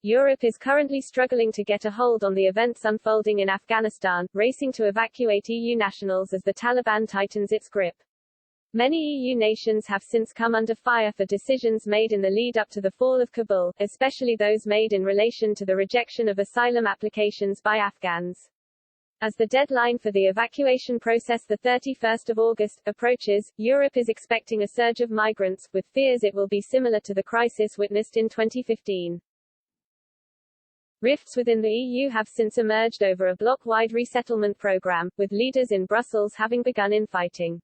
Europe is currently struggling to get a hold on the events unfolding in Afghanistan, racing to evacuate EU nationals as the Taliban tightens its grip. Many EU nations have since come under fire for decisions made in the lead-up to the fall of Kabul, especially those made in relation to the rejection of asylum applications by Afghans. As the deadline for the evacuation process, the 31st of August, approaches, Europe is expecting a surge of migrants, with fears it will be similar to the crisis witnessed in 2015. Rifts within the EU have since emerged over a bloc-wide resettlement program, with leaders in Brussels having begun infighting.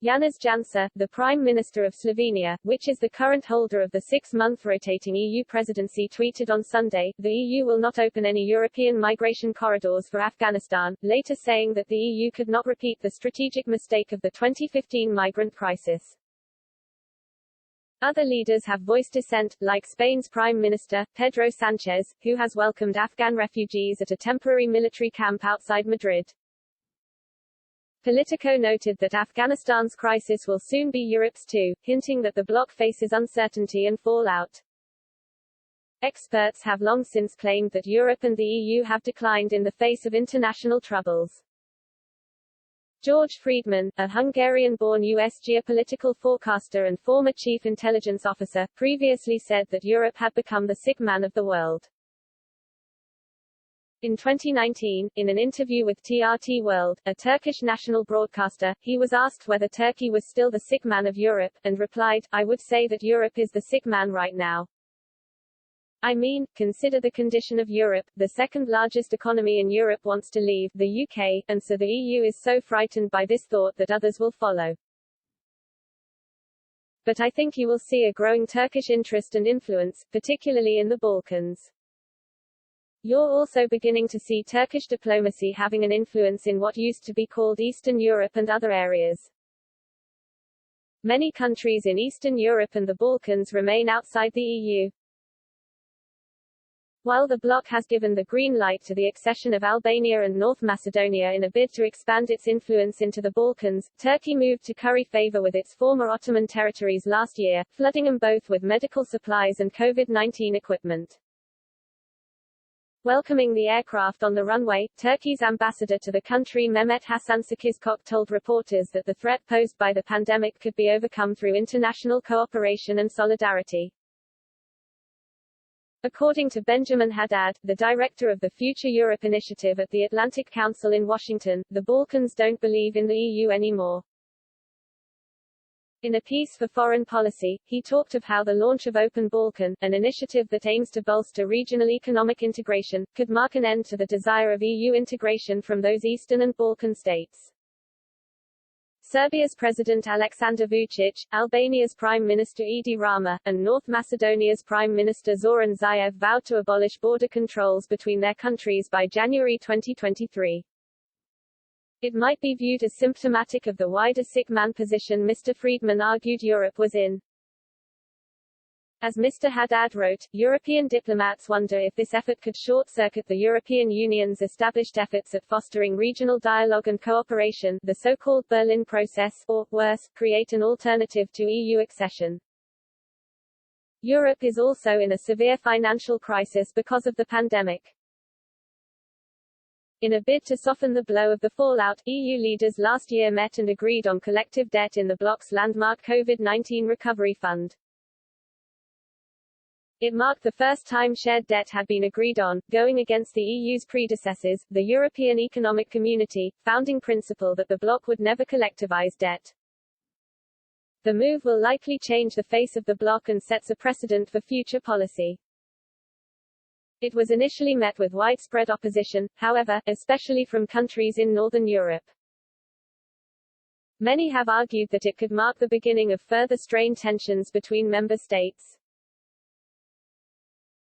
Janez Janša, the Prime Minister of Slovenia, which is the current holder of the 6-month rotating EU presidency, tweeted on Sunday, "The EU will not open any European migration corridors for Afghanistan," later saying that the EU could not repeat the strategic mistake of the 2015 migrant crisis. Other leaders have voiced dissent, like Spain's Prime Minister, Pedro Sánchez, who has welcomed Afghan refugees at a temporary military camp outside Madrid. Politico noted that Afghanistan's crisis will soon be Europe's too, hinting that the bloc faces uncertainty and fallout. Experts have long since claimed that Europe and the EU have declined in the face of international troubles. George Friedman, a Hungarian-born U.S. geopolitical forecaster and former chief intelligence officer, previously said that Europe had become the sick man of the world. In 2019, in an interview with TRT World, a Turkish national broadcaster, he was asked whether Turkey was still the sick man of Europe, and replied, "I would say that Europe is the sick man right now. I mean, consider the condition of Europe. The second largest economy in Europe wants to leave, the UK, and so the EU is so frightened by this thought that others will follow. But I think you will see a growing Turkish interest and influence, particularly in the Balkans. You're also beginning to see Turkish diplomacy having an influence in what used to be called Eastern Europe and other areas. Many countries in Eastern Europe and the Balkans remain outside the EU. While the bloc has given the green light to the accession of Albania and North Macedonia in a bid to expand its influence into the Balkans, Turkey moved to curry favor with its former Ottoman territories last year, flooding them both with medical supplies and COVID-19 equipment. Welcoming the aircraft on the runway, Turkey's ambassador to the country Mehmet Hasan Sakizkok told reporters that the threat posed by the pandemic could be overcome through international cooperation and solidarity. According to Benjamin Haddad, the director of the Future Europe Initiative at the Atlantic Council in Washington, the Balkans don't believe in the EU anymore. In a piece for Foreign Policy, he talked of how the launch of Open Balkan, an initiative that aims to bolster regional economic integration, could mark an end to the desire of EU integration from those Eastern and Balkan states. Serbia's President Aleksandar Vučić, Albania's Prime Minister Edi Rama, and North Macedonia's Prime Minister Zoran Zaev vowed to abolish border controls between their countries by January 2023. It might be viewed as symptomatic of the wider sick man position Mr. Friedman argued Europe was in. As Mr. Haddad wrote, European diplomats wonder if this effort could short-circuit the European Union's established efforts at fostering regional dialogue and cooperation, the so-called Berlin process, or, worse, create an alternative to EU accession. Europe is also in a severe financial crisis because of the pandemic. In a bid to soften the blow of the fallout, EU leaders last year met and agreed on collective debt in the bloc's landmark COVID-19 Recovery Fund. It marked the first time shared debt had been agreed on, going against the EU's predecessors, the European Economic Community, founding principle that the bloc would never collectivize debt. The move will likely change the face of the bloc and sets a precedent for future policy. It was initially met with widespread opposition, however, especially from countries in Northern Europe. Many have argued that it could mark the beginning of further strained tensions between member states.